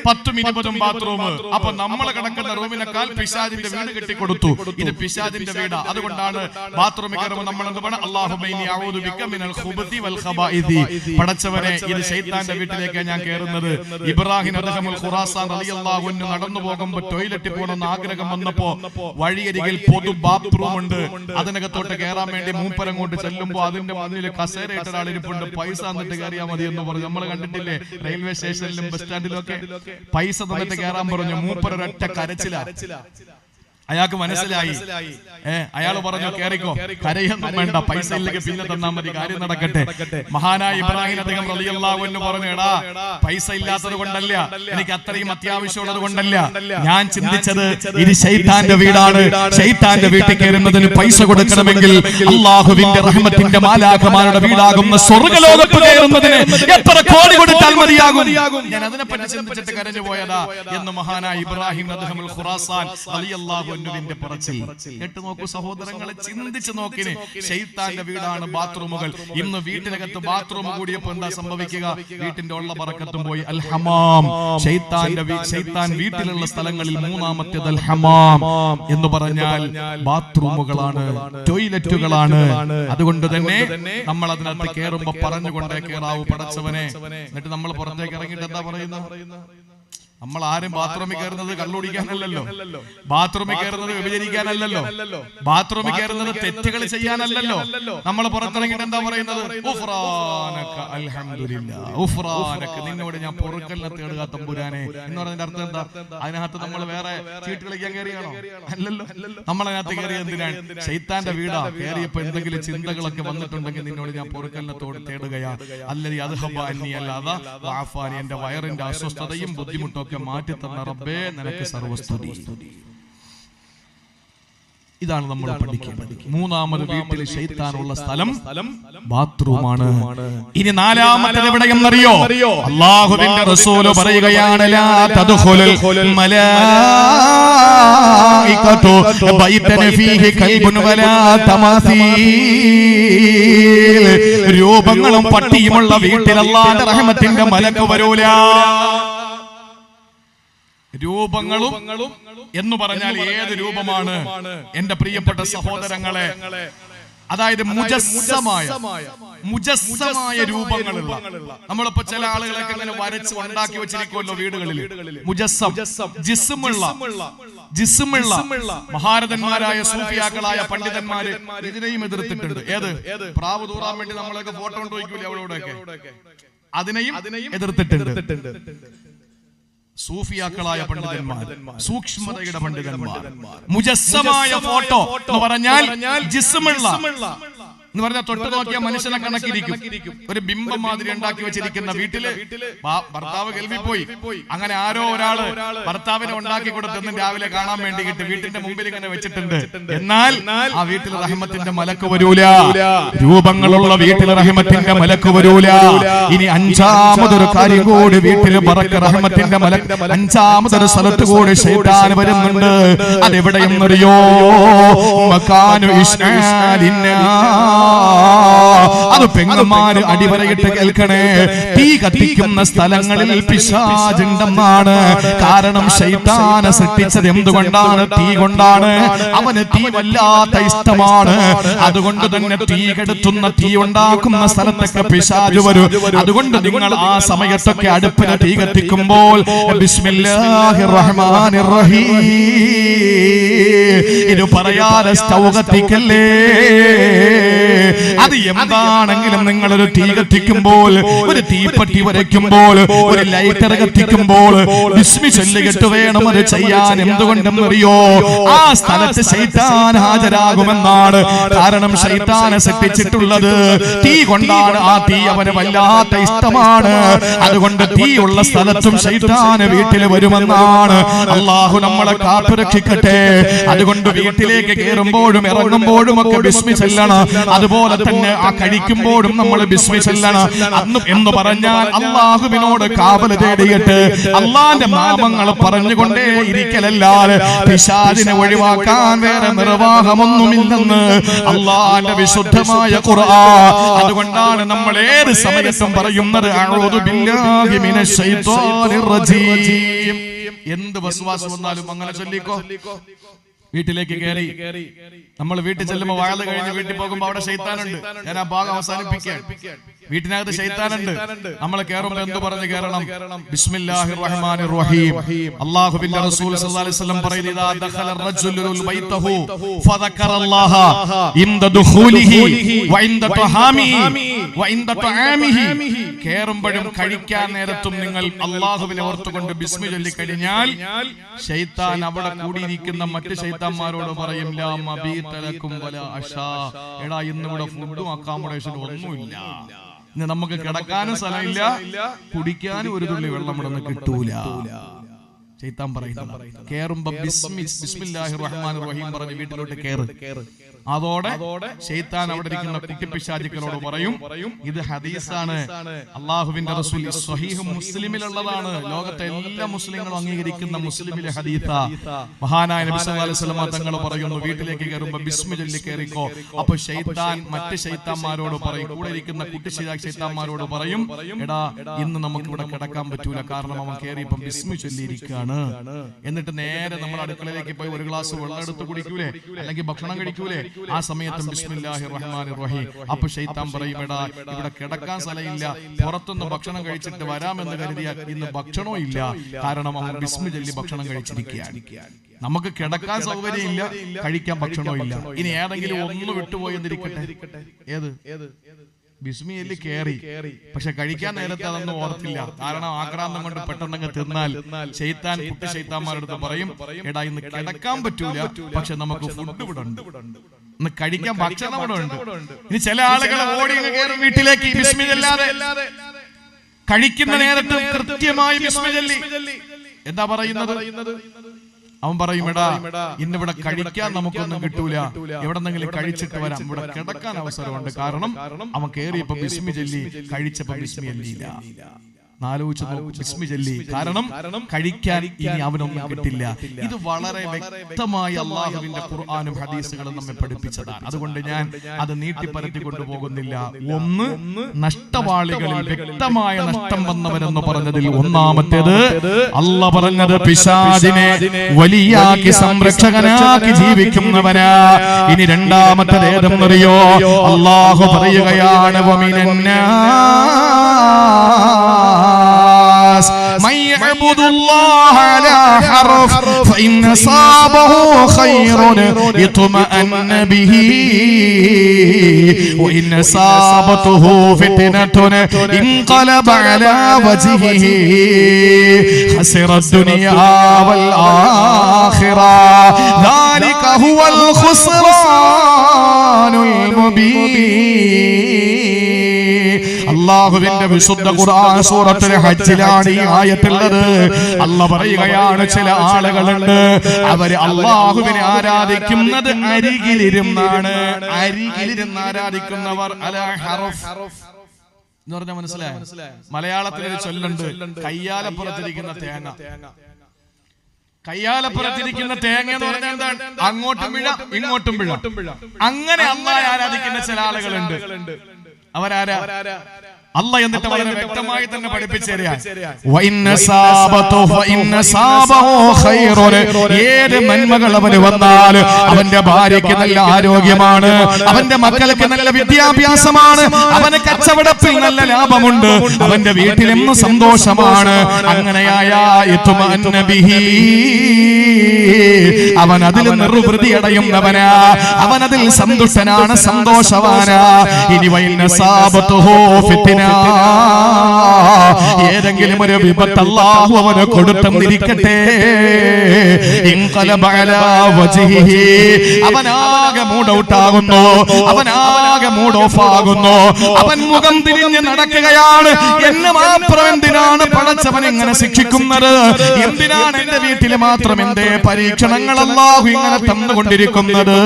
10ഉം 20ഉം ബാത്റൂം. അപ്പൊ നമ്മൾ കിടക്കുന്ന റൂമിനേക്കാൾ പിശാചിന്റെ വീട് കെട്ടിക്കൊടുത്തു. ഇത് പിശാചിന്റെ വീടാ. അതുകൊണ്ടാണ് ബാത്റൂമിൽ പടച്ചവനെ ഇത് ശൈത്താന്റെ വീട്ടിലേക്ക് ഞാൻ കയറുന്നത്. ഇബ്രാഹിം ഖുറാസാൻ റളിയല്ലാഹു അൻഹു നടന്നു പോകുമ്പോൾ ടോയ്ലറ്റിൽ പോകണമെന്ന് ആഗ്രഹം വന്നപ്പോ വഴിയരികിൽ പൊതു ബാത്റൂം ഉണ്ട്. അതിനകത്തോട്ട് കയറാൻ വേണ്ടി മൂപ്പരങ്ങോട്ട് ചെല്ലുമ്പോ അതിന്റെ മുന്നിൽ കസേരയിട്ട ഒരാളിരിപ്പുണ്ട്. പൈസ തന്നിട്ട് കയറിയാൽ മതി എന്ന് പറഞ്ഞു. നമ്മൾ കണ്ടിട്ടില്ലേ റെയിൽവേ സ്റ്റേഷനിലും ബസ് സ്റ്റാൻഡിലും ഒക്കെ പൈസ തന്നിട്ട് കയറാൻ പറഞ്ഞു. മൂപ്പരൊരൊറ്റ കരച്ചിലാ. അയാൾക്ക് മനസ്സിലായി. അയാൾ പറഞ്ഞു കേറിക്കോ, കരയൊന്നും വേണ്ട, പൈസ ഇല്ലെങ്കിൽ പിന്നെ തന്നാ മതി, കാര്യം നടക്കട്ടെ. മഹാനായ ഇബ്രാഹിം റളിയല്ലാഹു അൻഹു പറഞ്ഞു, എടാ പൈസ ഇല്ലാത്തത് കൊണ്ടല്ല, എനിക്ക് അത്രയും അത്യാവശ്യമുള്ളത് കൊണ്ടല്ല, ഞാൻ ചിന്തിച്ചത് ഇത് ശൈത്താന്റെ വീടാണ്. ശൈത്താന്റെ വീട്ടിൽ കയറുന്നതിന് പൈസ കൊടുക്കണമെങ്കിൽ അല്ലാഹുവിന്റെ റഹ്മത്തിന്റെ മാലാഖമാരുടെ വീടാകുന്ന സ്വർഗ്ഗലോകത്ത് കയറുന്നതിന് എത്ര കോടി കൊടുത്താൽ മതിയാകും. ഞാൻ അതിനെപ്പറ്റി ചിന്തിച്ചിട്ട് കരഞ്ഞു പോയതാ എന്ന് മഹാനായ ഇബ്രാഹിം ഖുറാസാൻ റളിയല്ലാഹു അൻഹുവിന്റെ പറച്ചിൽ കേട്ട് നോക്കൂ സഹോദരങ്ങളെ, ചിന്തിച്ചു നോക്കിന്. ശൈത്താന്റെ വീടാണ് ബാത്റൂമുകൾ. ഇന്ന് വീട്ടിനകത്ത് ബാത്റൂം കൂടിയപ്പോ എന്താ സംഭവിക്കുക? വീട്ടിന്റെ ഉള്ള ബറക്കത്തും പോയി. അൽ ഹമാം, ശൈത്താൻ വീട്ടിലുള്ള സ്ഥലങ്ങളിൽ 3ാമത്തേത് അൽ ഹമാം എന്ന് പറഞ്ഞാൽ ബാത്റൂമുകളാണ്, ടോയ്ലറ്റുകളാണ്. അതുകൊണ്ട് തന്നെ നമ്മൾ അതിനകത്ത് കയറുമ്പോ പറഞ്ഞുകൊണ്ടേ കയറാവൂ പടച്ചവനെ. എന്നിട്ട് നമ്മൾ പുറത്തേക്ക് ഇറങ്ങിയിട്ട് എന്താ പറയുന്നത്? നമ്മൾ ആരും ബാത്റൂമിൽ കയറുന്നത് കള്ളുടിക്കാനല്ലല്ലോ, ബാത്റൂമിൽ കയറുന്നത് വ്യഭിചരിക്കാനല്ലല്ലോ, ബാത്റൂമിൽ കയറുന്നത് തെറ്റുകൾ ചെയ്യാനല്ലല്ലോ. നമ്മൾ പുറത്തിറങ്ങിയിട്ട് എന്താ പറയുന്നത്? നിന്നോട് ഞാൻ പൊറുക്കലിനെ തേടുക തമ്പുരാനെ എന്ന് പറഞ്ഞതിന്റെ അർത്ഥം എന്താ? അതിനകത്ത് നമ്മൾ വേറെ ചീട്ട് കളിക്കാൻ കയറിയാണോ? അല്ലല്ലോ. നമ്മളതിനകത്ത് കയറിയ എന്തിനാണ്? ശൈത്താന്റെ വീടാ. കയറിയപ്പോ എന്തെങ്കിലും ചിന്തകളൊക്കെ വന്നിട്ടുണ്ടെങ്കിൽ നിന്നോട് ഞാൻ പൊറുക്കലിനെ തേടുകയാ. അല്ലതി അദ്ഹബ അന്നി അല്ലാതെ വഅഫാനി, എന്റെ വയറിന്റെ അസ്വസ്ഥതയും ബുദ്ധിമുട്ടും മാറ്റി തന്ന റബ്ബേ നിനക്ക് സർവസ്തുതി. ഇതാണ് നമ്മൾ പഠിക്കേണ്ടത്. 3ാമത് വീട്ടിൽ ശൈത്താനുള്ള സ്ഥലം ബാത്റൂമാണ്. ഇനി 4ാമത്തെ എവിടെയെന്നറിയോ? അല്ലാഹുവിന്റെ റസൂല് പറയുകയാണ്, ലാ തദ്ഖുലുൽ മലായികതു ബൈതൻ ഫീഹി കൽബുൻ വലാ തമാസീൽ. രൂപങ്ങളും പട്ടിയുമുള്ള വീട്ടിൽ അല്ലാഹുവിന്റെ റഹ്മത്തിന്റെ മലക്ക് വരൂല. രൂപങ്ങളും എന്ന് പറഞ്ഞാൽ ഏത് രൂപമാണ്? എന്റെ പ്രിയപ്പെട്ട സഹോദരങ്ങളെ, അതായത് മുജസ്സമായ രൂപങ്ങളുള്ള. നമ്മളിപ്പോ ചില ആളുകളൊക്കെ ഇങ്ങനെ വരച്ച് ഉണ്ടാക്കി വെച്ചിരിക്കുമല്ലോ വീടുകളിൽ. മുജസ്സം, ജിസ്മുള്ള മഹാരഥന്മാരായ സൂഫിയാക്കളായ പണ്ഡിതന്മാര് ഇതിനെയും എതിർത്തിട്ടുണ്ട്. ഏത് പ്രാവ് തൂറാൻ വേണ്ടി നമ്മളൊക്കെ ഫോട്ടോ കൊണ്ട് വയ്ക്കൂലേ അവളോടൊക്കെ, അതിനെയും എതിർത്തിട്ടുണ്ട്. സൂഫിയാക്കളായ പണ്ഡിതന്മാർ, സൂക്ഷ്മതയുടെ പണ്ഡിതന്മാർ. മുജസ്സമായ ഫോട്ടോ എന്ന് പറഞ്ഞാൽ ജിസ്മുള്ള എന്ന് പറഞ്ഞാൽ തൊട്ട് നോക്കിയ മനുഷ്യനെ കണക്കിരിക്കും. ഒരു ബിംബം മാതിരി ഉണ്ടാക്കി വെച്ചിരിക്കുന്ന വീട്ടില് ഭർത്താവ് ഗൾഫിൽ പോയി, അങ്ങനെ ആരോ ഒരാള് ഭർത്താവിനെ ഉണ്ടാക്കി കൊടുത്തെന്ന് രാവിലെ കാണാൻ വേണ്ടിയിട്ട് വീട്ടിന്റെ മുമ്പിൽ ഇങ്ങനെ വെച്ചിട്ടുണ്ട്. എന്നാൽ ആ വീട്ടിൽ റഹ്മത്തിന്റെ മലക്ക് വരൂല. രൂപങ്ങളുള്ള വീട്ടിൽ റഹ്മത്തിന്റെ മലക്ക് വരൂല. ഇനി അഞ്ചാമതൊരു കാര്യം കൂടി വീട്ടിൽ ബറക്ക റഹ്മത്തിന്റെ മലക്ക്, അഞ്ചാമതൊരു സ്ഥലത്ത് കൂടി ശൈത്താൻ വരുന്നുണ്ട്. അതെവിടെയെന്നറിയോ? മകാനു ഇശ്ആലിന്നാ. അത് പെങ്ങന്മാര് അടിവരയിട്ട് കേൾക്കണേ. തീ കത്തിക്കുന്ന സ്ഥലങ്ങളിൽ പിശാചുണ്ടെന്നാണ്. കാരണം ശൈത്താനെ സൃഷ്ടിച്ചത് എന്തുകൊണ്ടാണ്? തീ കൊണ്ടാണ്. അവന് തീ വല്ലാത്ത ഇഷ്ടമാണ്. അതുകൊണ്ട് തന്നെ തീ കെടുത്തുന്ന, തീ ഉണ്ടാക്കുന്ന സ്ഥലത്തൊക്കെ പിശാച് വരും. അതുകൊണ്ട് നിങ്ങൾ ആ സമയത്തൊക്കെ അടുപ്പിന് തീ കത്തിക്കുമ്പോൾ ബിസ്മില്ലാഹിർ റഹ്മാനിർ റഹീം ഇത് പറയാതെ സ്റ്റൗ കത്തിക്കല്ലേ. അത് എന്താണെങ്കിലും നിങ്ങളൊരു തീ കത്തിക്കുമ്പോൾ, ഒരു തീപ്പട്ടി വരയ്ക്കുമ്പോൾ, ഒരു ലൈറ്റർ കത്തിക്കുമ്പോൾ ബിസ്മി ചൊല്ലിയിട്ട് വേണം അത് ചെയ്യാൻ. എന്തുകൊണ്ടെന്നറിയോ? ആ സ്ഥലത്ത് ശൈത്താൻ ഹാജരാകുമെന്നാണ്. കാരണം ശൈത്താനെ സൃഷ്ടിച്ചിട്ടുള്ളത് തീ കൊണ്ടാണ്. ആ തീ അവന് വല്ലാത്ത ഇഷ്ടമാണ്. അതുകൊണ്ട് തീയുള്ള സ്ഥലത്തും ശൈത്താൻ വീട്ടിൽ വരുമെന്നാണ്. അള്ളാഹു നമ്മളെ കാത്തുരക്ഷിക്കട്ടെ. അതുകൊണ്ട് വീട്ടിലേക്ക് കയറുമ്പോഴും ഇറങ്ങുമ്പോഴും ഒക്കെ ബിസ്മി ചൊല്ലണം. അതുപോലെ തന്നെ ആ കഴിക്കുമ്പോഴും നമ്മൾ ബിസ്മി ചൊല്ലണം. അന്ന് എന്ന് പറഞ്ഞാൽ അള്ളാഹുവിനോട് കാവൽ തേടിയിട്ട് അള്ളാന്റെ നാമങ്ങൾ പറഞ്ഞുകൊണ്ടേ ഇരിക്കലല്ലാതെ പിശാചിനെ ഒഴിവാക്കാൻ വേറെ നിർവാഹമൊന്നുമില്ലെന്ന് അള്ളാന്റെ വിശുദ്ധമായ ഖുർആൻ. അതുകൊണ്ടാണ് നമ്മൾ ഏത് സമയത്തും പറയുന്നത് അഊദു ബില്ലാഹി മിനശ് ശൈത്വാനിർ റജീം. എന്ത് വസ്വാസ് വന്നാലും അങ്ങനെ ചൊല്ലിക്കോ. വീട്ടിലേക്ക് കയറി നമ്മൾ വീട്ടിൽ ചെല്ലുമ്പോ വയല് കഴിഞ്ഞ് വീട്ടിൽ പോകുമ്പോ അവിടെ ശൈത്താനുണ്ട്. ഞാൻ ആ ഭാഗം അവസാനിപ്പിക്കാൻ. വീട്ടിനകത്ത് ശൈത്താനുണ്ട്. നമ്മൾ കയറുമ്പോൾ എന്ത് പറഞ്ഞ് കയറണം? ബിസ്മില്ലാഹിർ റഹ്മാനിർ റഹീം. അല്ലാഹുവിന്റെ റസൂൽ സല്ലല്ലാഹു അലൈഹി വസല്ലം പറയുന്നു, ഇദാ ദഖല റജുലു ബൈതഹു ഫദക്കറല്ലാഹ ഇൻദ ദുഖൂലിഹി വഇൻദ തഹാമിഹി വഇൻദ തആമിഹി. കയറുമ്പോഴും കഴിക്കാൻ നേരത്തും നിങ്ങൾ അല്ലാഹുവിനെ ഓർത്തുകൊണ്ട് ബിസ്മി ചൊല്ലി കഴിഞ്ഞാൽ ശൈത്താൻ അവിടെ കൂടിയിരിക്കുന്ന മറ്റ് ശൈത്താന്മാരോട് പറയും, ലാ മബീത ലക്കും വലാ അശാ. എടാ, ഇന്നിവിടെ ഫുഡും അക്കോമഡേഷനും ഒന്നുമില്ല. ഇന്ന് നമുക്ക് കിടക്കാനും സ്ഥലമില്ല, കുടിക്കാനും ഒരു തുള്ളി വെള്ളം ഇവിടെ നിന്ന് കിട്ടൂല. ശൈത്താൻ പറയുന്നത് കേറുമ്പോ ബിസ്മില്ലാഹിർ റഹ്മാനിർ റഹീം പറഞ്ഞ് വീട്ടിലോട്ട് കേറ്. അതോടെ ശൈത്താൻ അവിടെ ഇരിക്കുന്ന കുട്ടിപ്പിശാചുക്കളോട് പറയും, ഇത് ഹദീസാണ്, അള്ളാഹുവിന്റെ റസൂൽ സ്വഹീഹ് മുസ്ലിമിലുള്ളതാണ്, ലോകത്തെ എല്ലാ മുസ്ലിങ്ങളും അംഗീകരിക്കുന്ന മുസ്ലിമിലെ ഹദീസാ. മഹാനായ നബി സല്ലല്ലാഹു അലൈഹി വസല്ലം തങ്ങൾ പറയുന്നു, വീട്ടിലേക്ക് കയറുമ്പോ ബിസ്മി ചൊല്ലി കയറിക്കോ. അപ്പൊ ശൈത്താൻ മറ്റ് ശൈത്താന്മാരോട് പറയും, കൂടെ ഇരിക്കുന്ന കുട്ടി ശൈത്താന്മാരോട് പറയും, എടാ ഇന്ന് നമുക്ക് ഇവിടെ കിടക്കാൻ പറ്റൂല, കാരണം അവൻ കയറിയപ്പം ബിസ്മി ചൊല്ലിയിരിക്കുകയാണ്. എന്നിട്ട് നേരെ നമ്മൾ അടുക്കളയിലേക്ക് പോയി ഒരു ഗ്ലാസ് വെള്ളം എടുത്ത് കുടിക്കൂലേ, അല്ലെങ്കിൽ ഭക്ഷണം കഴിക്കൂലേ, ആ സമയത്തും ബിസ്മില്ലാഹിർ റഹ്മാനിർ റഹീം. അപ്പൊ ശൈത്താൻ പറയും, എടാ ഇവിടെ കിടക്കാൻ സ്ഥലമില്ല, പുറത്തുനിന്ന് ഭക്ഷണം കഴിച്ചിട്ട് വരാമെന്ന് കരുതിയാൽ ഇന്ന് ഭക്ഷണവും ഇല്ല, കാരണം അവൻ ബിസ്മി ചൊല്ലി ഭക്ഷണം കഴിച്ചിരിക്കുകയാണ്. നമുക്ക് കിടക്കാൻ സൗകര്യമില്ല, കഴിക്കാൻ ഭക്ഷണവും ഇല്ല. ഇനി ഏതെങ്കിലും ഒന്ന് വിട്ടുപോയി എന്നിരിക്കട്ടെ, ഏത് ബിസ്മിയിൽ കേറി, പക്ഷെ കഴിക്കാൻ നേരത്തെ അതൊന്നും ഓർത്തില്ല, കാരണം ആക്രാന്തം കൊണ്ട് പെട്ടെന്നങ്ങ് തിന്നാൽ ശൈത്താൻ കുട്ടി ശൈത്താന്മാരുടെ പറയും, എടാ ഇന്ന് കിടക്കാൻ പറ്റൂല, പക്ഷെ നമുക്ക് ഫുഡ് ഇവിടെ ഉണ്ട്, ഇന്ന് കഴിക്കാൻ ഭക്ഷണം ഇവിടെ ഉണ്ട്. ഇനി ചില ആളുകൾ ഓടി കയറും വീട്ടിലേക്ക് ബിസ്മി ചൊല്ലാതെ, കഴിക്കുന്ന നേരത്ത് കൃത്യമായി ബിസ്മി ചൊല്ലി. എന്താ പറയുന്നത്? അവൻ പറയും, എടാ ഇന്നിവിടെ കഴിക്കാൻ നമുക്കൊന്നും കിട്ടൂല, എവിടെന്നെങ്കിലും കഴിച്ചിട്ട് വരാം, ഇവിടെ കിടക്കാൻ അവസരമുണ്ട്, കാരണം അവൻ കേറിയപ്പോ ബിസ്മി ചൊല്ലി, കഴിച്ചപ്പോ ബിസ്മി ചൊല്ലിയില്ല. ബിസ്മി ചൊല്ലി. കാരണം കഴിക്കാൻ ഇനി അവനൊന്നും കിട്ടില്ല. ഇത് വളരെ വ്യക്തമായി അള്ളാഹുവിന്റെ ഖുർആനും ഹദീസുകളും നമ്മെ പഠിപ്പിച്ചതാണ്. അതുകൊണ്ട് ഞാൻ അത് നീട്ടിപ്പരത്തി കൊണ്ടുപോകുന്നില്ല. ഒന്ന്, നഷ്ടവാളികളിൽ വ്യക്തമായ നഷ്ടം വന്നവരെന്ന് പറഞ്ഞതിൽ ഒന്നാമത്തേത് അള്ളാഹ് പറഞ്ഞത് പിശാചിനെ വലിയാക്കി സംരക്ഷകനാക്കി ജീവിക്കുന്നവനാ. ഇനി രണ്ടാമത്തേത് ഏതെന്നറിയോ? അള്ളാഹു പറയുകയാണ് من يعبد الله على حرف فإن أصابه خير اطمأن به وإن أصابته فتنة انقلب على وجهه خسر الدنيا والآخرة ذلك هو الخسران المبين. അല്ലാഹുവിന്റെ വിശുദ്ധ ഖുർആൻ സൂറത്തുൽ ഹജ്ജിലാണ് ഈ ആയത്തുള്ളത്. അല്ലാഹ് പറയുകയാണ്, ചില ആളുകളുണ്ട് അവർ അല്ലാഹുവിനെ ആരാധിക്കുന്നത് അരികിലിരുന്നാണ്. അരികിലിരുന്ന് ആരാധിക്കുന്നവർ അലാ ഹറഫ് എന്ന് പറഞ്ഞാൽ മനസ്സിലായോ? മലയാളത്തിൽ ഒരു ചൊല്ലുണ്ട്, കയ്യാലപ്പുറത്തിരിക്കുന്ന തേങ്ങ. കയ്യാലപ്പുറത്തിരിക്കുന്ന തേങ്ങ എന്ന് പറഞ്ഞാൽ എന്താണ്? അങ്ങോട്ടും പിഴ ഇങ്ങോട്ടും പിഴ. അങ്ങനെ അല്ലാഹുവിനെ ആരാധിക്കുന്ന ചില ആളുകളുണ്ട്. അവരാരാ? അല്ലാഹ് എന്നിട്ട് വളരെ വ്യക്തമായി തന്നെ പഠിപ്പിച്ചു തരാൻ, ഏത് നന്മകൾ അവന് വന്നാൽ അവന്റെ ഭാര്യയ്ക്ക് നല്ല ആരോഗ്യമാണ്, അവന്റെ മക്കൾക്ക് നല്ല വിദ്യാഭ്യാസമാണ്, അവന് കച്ചവടത്തിൽ നല്ല ലാഭമുണ്ട്, അവന്റെ വീട്ടിലെന്നും സന്തോഷമാണ്. അങ്ങനെയായ അവൻ അതിൽ നിർവൃതി അടയുന്നവനാ, അവൻ അതിൽ സന്തുഷ്ടനാണ്, സന്തോഷവാനാ. ഇനി ഏതെങ്കിലും ഒരു വിപത്ത് അല്ലാഹു അവന് കൊടുത്തെന്നിരിക്കട്ടെ, അവനാകെ മൂഡ് ഔട്ട് ആകുന്നു, അവനാകെ മൂഡ് ഓഫ് ആകുന്നു, അവൻ മുഖം തിരിഞ്ഞ് നടക്കുകയാണ്. എന്നെ മാത്രം എന്തിനാണ് പടച്ചവൻ ഇങ്ങനെ ശിക്ഷിക്കുന്നത്? എന്തിനാണ് എന്റെ വീട്ടിൽ മാത്രം എന്തേ പരീക്ഷണങ്ങൾ അല്ലാഹു ഇങ്ങനെ തന്നുകൊണ്ടിരിക്കുന്നത്?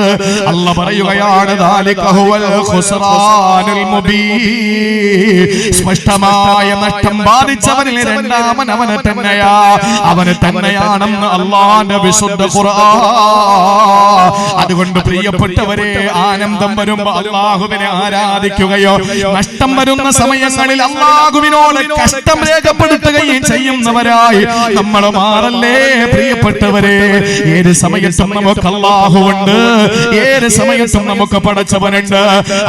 അല്ലാഹ് പറയുകയാണ്, ദാലിക ഹുവൽ ഖുസ്റാനുൽ മുബീൻ. സ്പഷ്ടമായ നഷ്ടം ബാധിച്ചവനിൽ രണ്ടാമൻ അവന് തന്നെയാണെന്ന് അല്ലാഹുവിന്റെ വിശുദ്ധ ഖുർആൻ. അതുകൊണ്ട് പ്രിയപ്പെട്ടവരെ, ആനന്ദം വരുമ്പോൾ അല്ലാഹുവിനെ ആരാധിക്കുകയോ നഷ്ടം വരുന്ന സമയങ്ങളിൽ അല്ലാഹുവിനോട് കഷ്ടം രേഖപ്പെടുത്തുകയും ചെയ്യുന്നവരായി നമ്മൾ മാറല്ലേ പ്രിയപ്പെട്ടവരെ. ഏത് സമയത്തും നമുക്ക് അല്ലാഹുവുണ്ട്, ഏത് സമയത്തും നമുക്ക് പടച്ചവനുണ്ട്.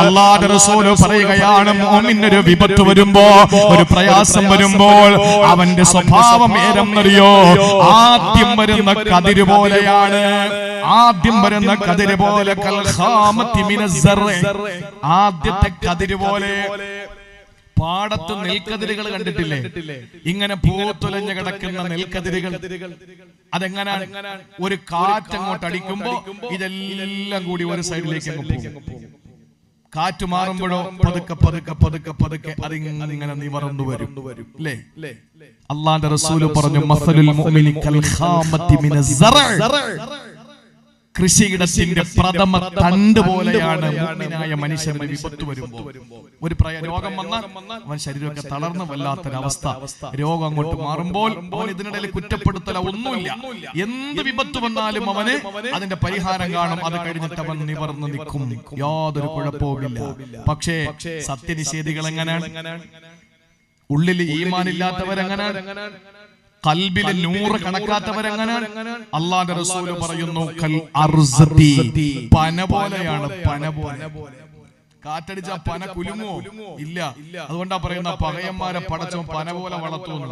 അല്ലാഹുവിന്റെ റസൂൽ പറയുകയാണ്, മുഅ്മിനൊരു വിപത്ത് വരുമ്പോ, ഒരു പ്രയാസം വരുമ്പോൾ അവന്റെ സ്വഭാവം ഏതെന്നറിയോ? ആദ്യം വരുന്ന കതിര് പോലെയാണ്. ആദ്യം വരുന്ന കതിര് പോലെ, ആദ്യത്തെ കതിര് പോലെ. പാടത്ത് നെൽക്കതിരുകൾ കണ്ടിട്ടില്ലേ? ഇങ്ങനെ പൂത്തുലഞ്ഞു കിടക്കുന്ന നെൽക്കതിരുകൾ. അതെങ്ങനാണ്? ഒരു കാറ്റങ്ങോട്ട് അടിക്കുമ്പോ ഇതെല്ലാം കൂടി ഒരു സൈഡിലേക്ക് പോകും. കാറ്റ് മാറുമ്പോഴോ പതുക്കെ പതുക്കെ പതുക്കെ പതുക്കെ അതിങ്ങനെ നിവർന്നു വരും. അല്ലേ? അല്ലാഹുവിന്റെ റസൂൽ പറഞ്ഞു, മസലുൽ മുഅ്മിനി കൽ ഖാമത്തി മിനസ് സറഅ. കൃഷിയിടത്തിന്റെ പ്രഥമ തണ്ട് പോലെയാണ് മുഅ്മിനായ മനുഷ്യന് വിപത്ത് വരുമ്പോൾ. ഒരു രോഗം വന്നാൽ അവൻ ശരീരമൊക്കെ തളർന്ന് വല്ലാത്തൊരവസ്ഥ. രോഗം അങ്ങോട്ട് മാറുമ്പോൾ അവൻ ഇതിനിടയിൽ കുറ്റപ്പെടുത്തല ഒന്നുമില്ല. എന്ത് വിപത്ത് വന്നാലും അവന് അതിന്റെ പരിഹാരം കാണും. അത് കഴിഞ്ഞിട്ട് അവൻ നിവർന്നു നിൽക്കും, യാതൊരു കുഴപ്പവുമില്ല. പക്ഷേ സത്യനിഷേധികൾ എങ്ങനെയാണ്? ഉള്ളിൽ ഈമാനില്ലാത്തവരെങ്ങനെയാണ്? ഖൽബിൽ നൂറ് കണക്കാത്തവരെങ്ങനെയാണ്? അല്ലാഹുവിന്റെ റസൂൽ പറയുന്നു, കൽ അർസതി, പന പോലെയാണ്. പന പോലെ. കാറ്റടിച്ച പന കുലുങ്ങോ? ഇല്ല. അതുകൊണ്ടാ പറയുന്ന പകയന്മാരെ പടച്ചവൻ പന പോലെ വളർത്തുന്നു.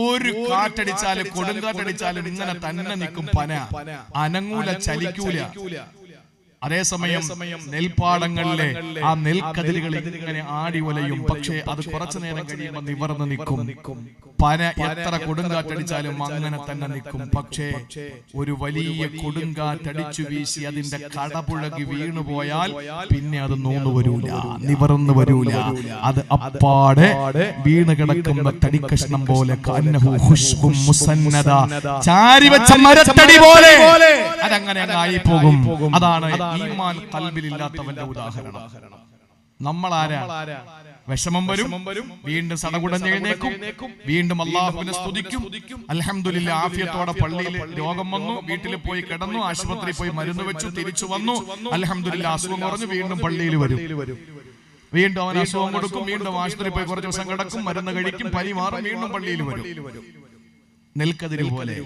ഒരു കാറ്റടിച്ചാലും കൊടുങ്കാറ്റടിച്ചാലും ഇങ്ങനെ തന്നെ നിൽക്കും പന, അനങ്ങൂല, ചലിക്കൂല. അതേസമയം നെൽപ്പാടങ്ങളിലെ ആ നെൽക്കതിരുകൾ ഇങ്ങനെ ആടി ഒലയും. പക്ഷേ അത് കുറച്ചു നേരം കഴിയുമ്പോൾ നിവർന്ന് നിൽക്കും. പന എത്ര കൊടുങ്കാറ്റടിച്ചാലും അങ്ങനെ തന്നെ നിൽക്കും. പക്ഷേ ഒരു വലിയ കൊടുങ്കാറ്റടിച്ചു വീശി അതിന്റെ കടപുഴകി വീണുപോയാൽ പിന്നെ അത് നൂന്നു വരൂല, നിവർന്നു വരൂല. അത് അപ്പാടെ വീണ് കിടക്കുന്ന തടിക്കഷ്ണം പോലെ, ചാരി വെച്ച മരത്തടി പോലെ അതങ്ങനെ ആയി പോകും. അതാണ് ഈമാൻ ഖൽബിലില്ലാത്തവന്റെ ഉദാഹരണം. നമ്മളാരാ? വിഷമം വരും, വീണ്ടും സടകുടഞ്ഞെഴുന്നേക്കും, വീണ്ടും അള്ളാഹുവിനെ സ്തുതിക്കും. അൽഹംദുലില്ലാ, ആഫിയത്തോടെ പള്ളിയിൽ രോഗം വന്നു, വീട്ടിൽ പോയി കിടന്നു, ആശുപത്രിയിൽ പോയി മരുന്ന് വെച്ചു, തിരിച്ചു വന്നു, അൽഹംദുലില്ലാ അസുഖം കുറഞ്ഞു, വീണ്ടും പള്ളിയിൽ വരും. വീണ്ടും അവൻ അസുഖം കൊടുക്കും, വീണ്ടും ആശുപത്രിയിൽ പോയി കുറച്ച് ദിവസം കിടക്കും, മരുന്ന് കഴിക്കും, പനി മാറും, വീണ്ടും പള്ളിയിൽ വരും. നെൽക്കതിര് പോലെ